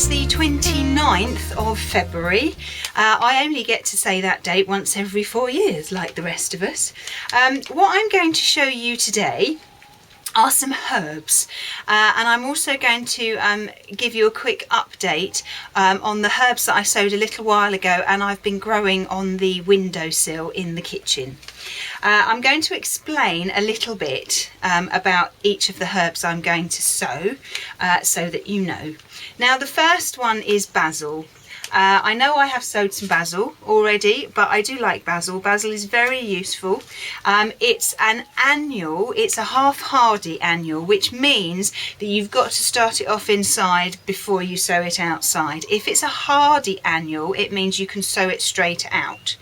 is the 29th of February. I only get to say that date once every 4 years, like the rest of us. What I'm going to show you today are some herbs, and I'm also going to give you a quick update on the herbs that I sowed a little while ago and I've been growing on the windowsill in the kitchen. I'm going to explain a little bit about each of the herbs I'm going to sow so that you know. Now, the first one is basil. I know I have sowed some basil already, but I do like basil. Basil is very useful. It's an annual, it's a half-hardy annual, which means that you've got to start it off inside before you sow it outside. If it's a hardy annual, it means you can sow it straight out.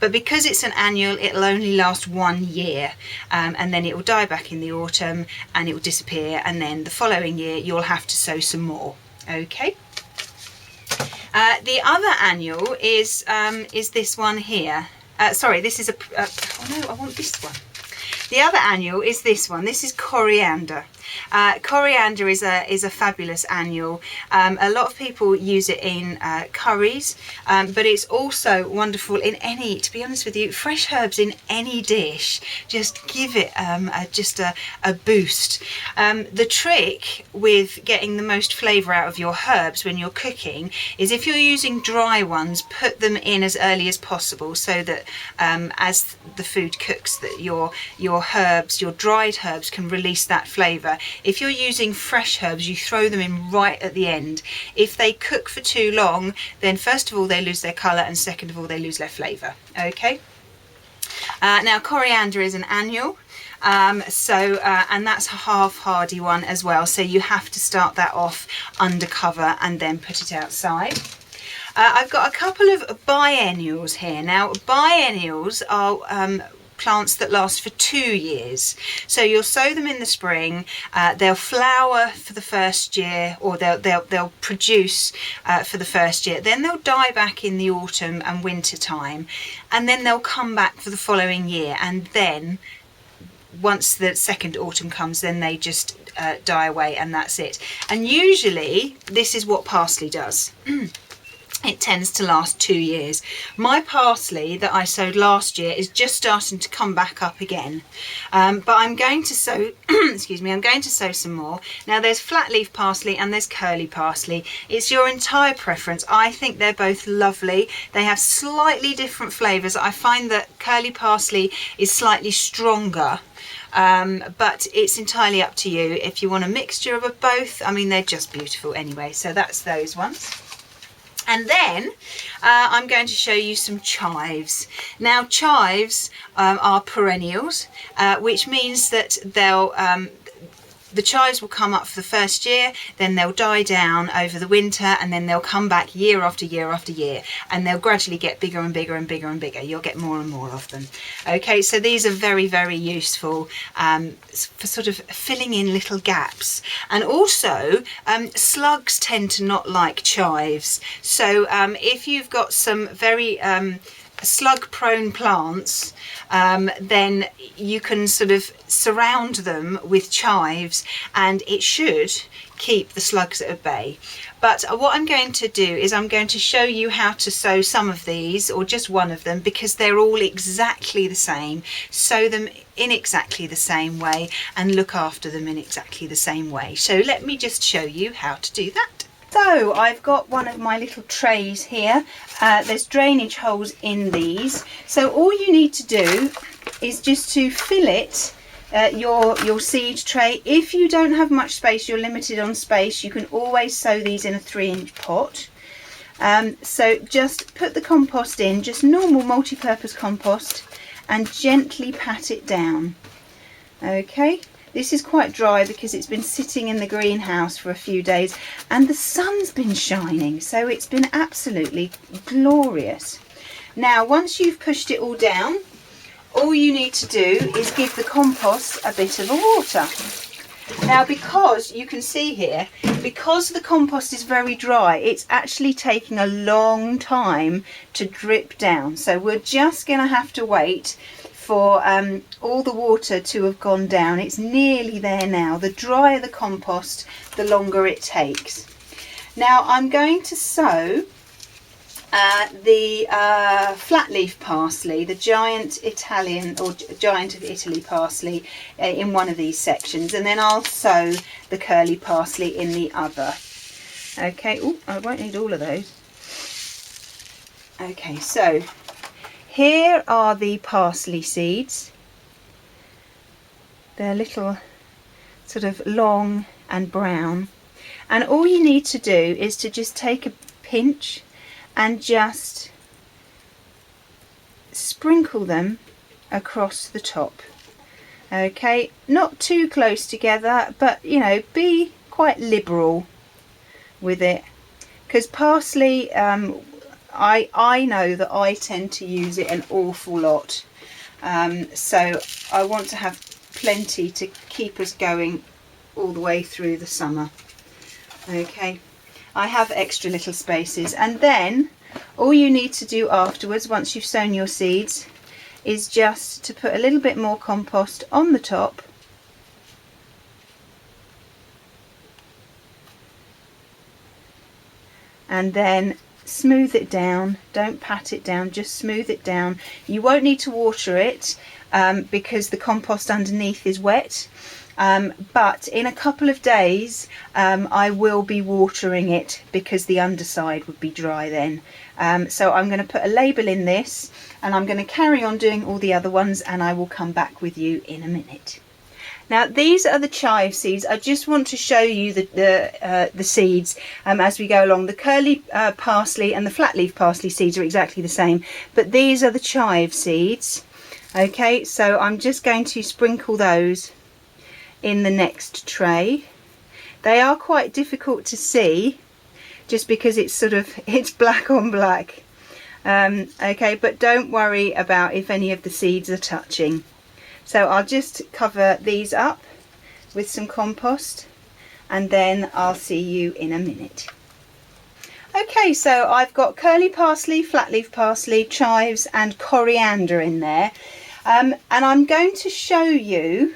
But because it's an annual, it'll only last 1 year, and then it will die back in the autumn and it will disappear, and then the following year you'll have to sow some more. Okay. The other annual is this one here. Sorry, this is oh no, I want this one. The other annual is this one. This is coriander. Coriander is a fabulous annual. A lot of people use it in curries, but it's also wonderful in any, to be honest with you, fresh herbs in any dish. Just give it just a boost. The trick with getting the most flavour out of your herbs when you're cooking is if you're using dry ones, put them in as early as possible so that as the food cooks, that your herbs, your dried herbs, can release that flavour. If you're using fresh herbs, you throw them in right at the end. If they cook for too long, then first of all they lose their colour, and second of all they lose their flavour. Okay. Now, coriander is an annual, and that's a half-hardy one as well, so you have to start that off under cover and then put it outside. I've got a couple of biennials here. Now, biennials are plants that last for 2 years. So you'll sow them in the spring, they'll flower for the first year, or they'll produce for the first year, then they'll die back in the autumn and winter time, and then they'll come back for the following year, and then once the second autumn comes, then they just die away, and that's it. And usually this is what parsley does. It tends to last 2 years. My parsley that I sowed last year is just starting to come back up again. But I'm going to sow, excuse me, I'm going to sow some more. Now, there's flat leaf parsley and there's curly parsley. It's your entire preference. I think they're both lovely. They have slightly different flavours. I find that curly parsley is slightly stronger. But it's entirely up to you. If you want a mixture of both, I mean, they're just beautiful anyway. So that's those ones. And then I'm going to show you some chives. Now, chives are perennials, which means that the chives will come up for the first year, then they'll die down over the winter, and then they'll come back year after year after year, and they'll gradually get bigger and bigger and bigger and bigger. You'll get more and more of them. Okay, so these are very, very useful for sort of filling in little gaps. And also, slugs tend to not like chives. So if you've got some very slug-prone plants, then you can sort of surround them with chives, and it should keep the slugs at bay. But what I'm going to do is I'm going to show you how to sow some of these, or just one of them, because they're all exactly the same. Sow them in exactly the same way and look after them in exactly the same way. So let me just show you how to do that. So I've got one of my little trays here. There's drainage holes in these. So all you need to do is just to fill it, your seed tray. If you don't have much space, you're limited on space, you can always sow these in a 3-inch pot. So just put the compost in, just normal multi-purpose compost, and gently pat it down. Okay. This is quite dry because it's been sitting in the greenhouse for a few days and the sun's been shining, so it's been absolutely glorious. Now, once you've pushed it all down, all you need to do is give the compost a bit of water. Now, because you can see here, because the compost is very dry, it's actually taking a long time to drip down. So we're just going to have to wait for all the water to have gone down. It's nearly there now. The drier the compost, the longer it takes. Now I'm going to sow the flat leaf parsley, the giant Italian or giant of Italy parsley in one of these sections, and then I'll sow the curly parsley in the other. Okay, oh, I won't need all of those. Okay, so here are the parsley seeds. They're little sort of long and brown, and all you need to do is to just take a pinch and just sprinkle them across the top. Okay, not too close together, but you know, be quite liberal with it, because parsley, I know that I tend to use it an awful lot, so I want to have plenty to keep us going all the way through the summer. Okay, I have extra little spaces, and then all you need to do afterwards, once you've sown your seeds, is just to put a little bit more compost on the top, and then smooth it down. Don't pat it down, just smooth it down. You won't need to water it because the compost underneath is wet. But in a couple of days I will be watering it because the underside would be dry then. So I'm going to put a label in this, and I'm going to carry on doing all the other ones, and I will come back with you in a minute. Now these are the chive seeds. I just want to show you the seeds as we go along. The curly parsley and the flat leaf parsley seeds are exactly the same, but these are the chive seeds. Okay, so I'm just going to sprinkle those in the next tray. They are quite difficult to see just because it's black on black. Okay, but don't worry about if any of the seeds are touching. So I'll just cover these up with some compost, and then I'll see you in a minute. Okay, so I've got curly parsley, flat leaf parsley, chives and coriander in there, and I'm going to show you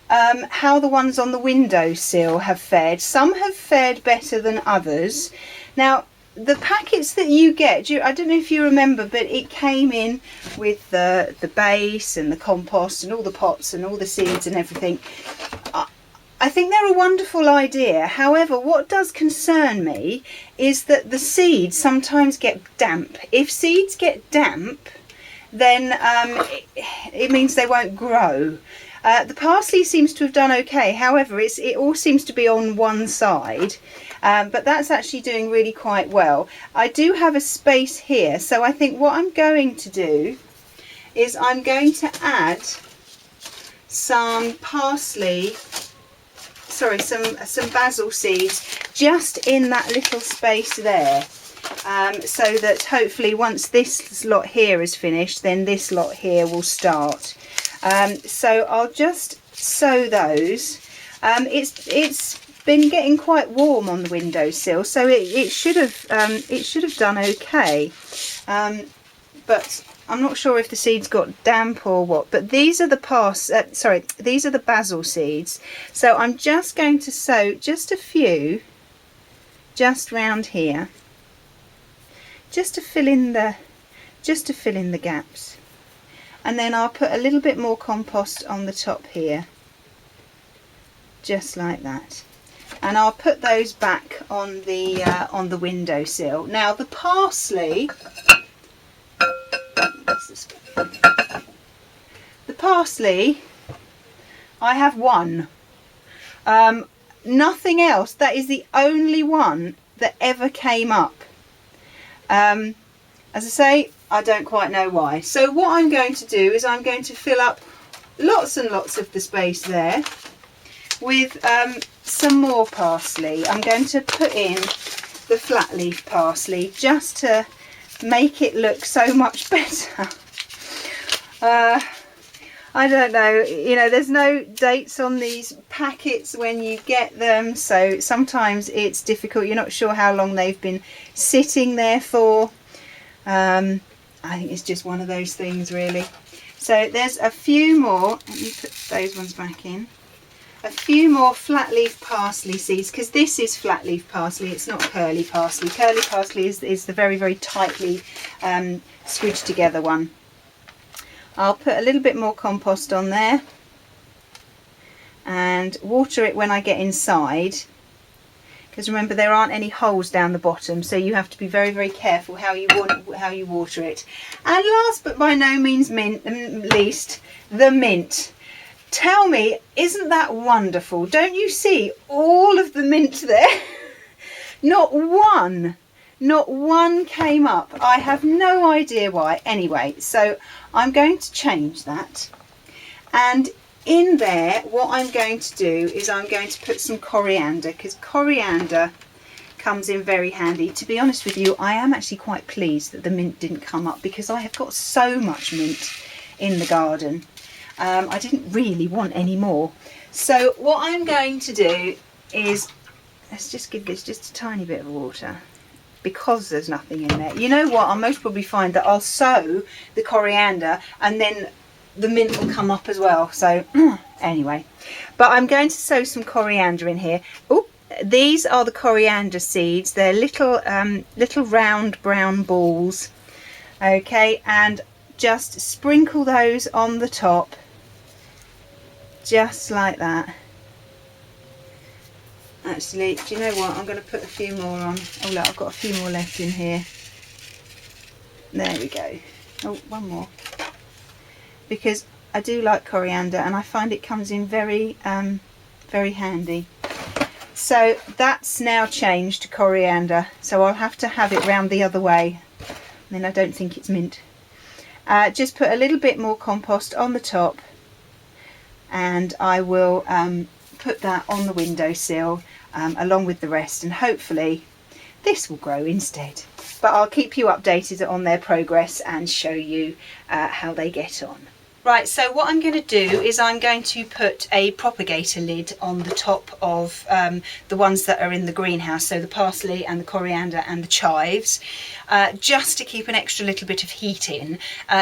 how the ones on the windowsill have fared. Some have fared better than others. Now the packets that you get, I don't know if you remember, but it came in with the base and the compost and all the pots and all the seeds and everything. I think they're a wonderful idea. However, what does concern me is that the seeds sometimes get damp. If seeds get damp, then it means they won't grow. The parsley seems to have done okay. However, it all seems to be on one side, but that's actually doing really quite well. I do have a space here, so I think what I'm going to do is I'm going to add some some basil seeds just in that little space there, so that hopefully once this lot here is finished, then this lot here will start. So I'll just sow those. It's been getting quite warm on the windowsill, so it should have done okay. But I'm not sure if the seeds got damp or what. But these are the these are the basil seeds. So I'm just going to sow just a few, just round here, just to fill in the gaps. And then I'll put a little bit more compost on the top here, just like that. And I'll put those back on the windowsill. Now the parsley, I have one. Nothing else. That is the only one that ever came up. As I say, I don't quite know why. So what I'm going to do is I'm going to fill up lots and lots of the space there with some more parsley. I'm going to put in the flat leaf parsley just to make it look so much better. I don't know, you know, there's no dates on these packets when you get them, so sometimes it's difficult. You're not sure how long they've been sitting there for. I think it's just one of those things, really. So there's a few more. Let me put those ones back in. a few more flat leaf parsley seeds, because this is flat leaf parsley, it's not curly parsley. Curly parsley is the very, very tightly squidged together one. I'll put a little bit more compost on there and water it when I get inside, because remember there aren't any holes down the bottom, so you have to be very, very careful how you water it. And last but by no means least, the mint. Tell me, isn't that wonderful? Don't you see all of the mint there? Not one came up. I have no idea why. Anyway, so I'm going to change that, and in there what I'm going to do is I'm going to put some coriander, because coriander comes in very handy. To be honest with you, I am actually quite pleased that the mint didn't come up, because I have got so much mint in the garden. I didn't really want any more. So what I'm going to do is, let's just give this just a tiny bit of water, because there's nothing in there. You know what, I'll most probably find that I'll sow the coriander and then the mint will come up as well. So anyway, but I'm going to sow some coriander in here. Oh, these are the coriander seeds. They're little little round brown balls. Okay, and just sprinkle those on the top, just like that. Actually, do you know what, I'm going to put a few more on. Oh look, I've got a few more left in here. There we go. Oh, one more, because I do like coriander and I find it comes in very very handy. So that's now changed to coriander, so I'll have to have it round the other way, then I don't think it's mint. Just put a little bit more compost on the top, and I will put that on the windowsill along with the rest, and hopefully this will grow instead. But I'll keep you updated on their progress and show you how they get on. Right, so what I'm going to do is I'm going to put a propagator lid on the top of the ones that are in the greenhouse, so the parsley and the coriander and the chives, just to keep an extra little bit of heat in.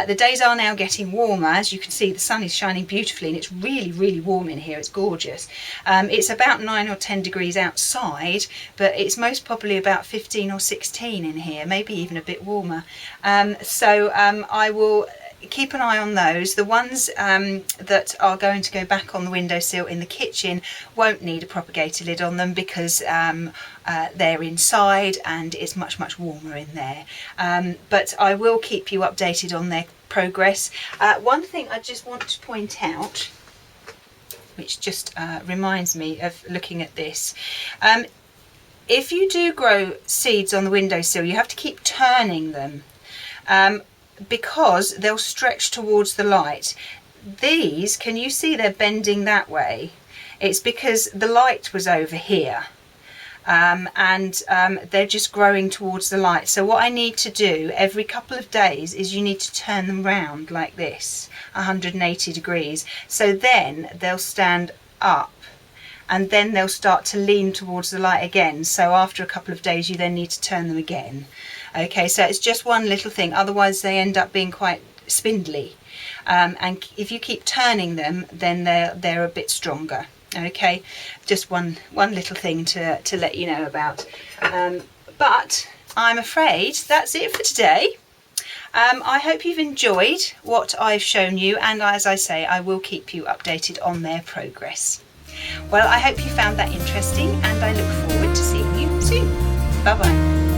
The days are now getting warmer. As you can see, the sun is shining beautifully and it's really, really warm in here. It's gorgeous. It's about 9 or 10 degrees outside, but it's most probably about 15 or 16 in here, maybe even a bit warmer. I will keep an eye on those. The ones that are going to go back on the windowsill in the kitchen won't need a propagator lid on them, because they're inside and it's much, much warmer in there. But I will keep you updated on their progress. One thing I just want to point out, which just reminds me of looking at this. If you do grow seeds on the windowsill, you have to keep turning them, because they'll stretch towards the light. These, can you see they're bending that way? It's because the light was over here, and they're just growing towards the light. So what I need to do every couple of days is you need to turn them round like this, 180 degrees. So then they'll stand up, and then they'll start to lean towards the light again. So after a couple of days you then need to turn them again. Okay, so it's just one little thing, otherwise they end up being quite spindly. And if you keep turning them, then they're a bit stronger. Okay, just one little thing to let you know about. But I'm afraid that's it for today. I hope you've enjoyed what I've shown you, and as I say, I will keep you updated on their progress. Well, I hope you found that interesting, and I look forward to seeing you soon. Bye bye.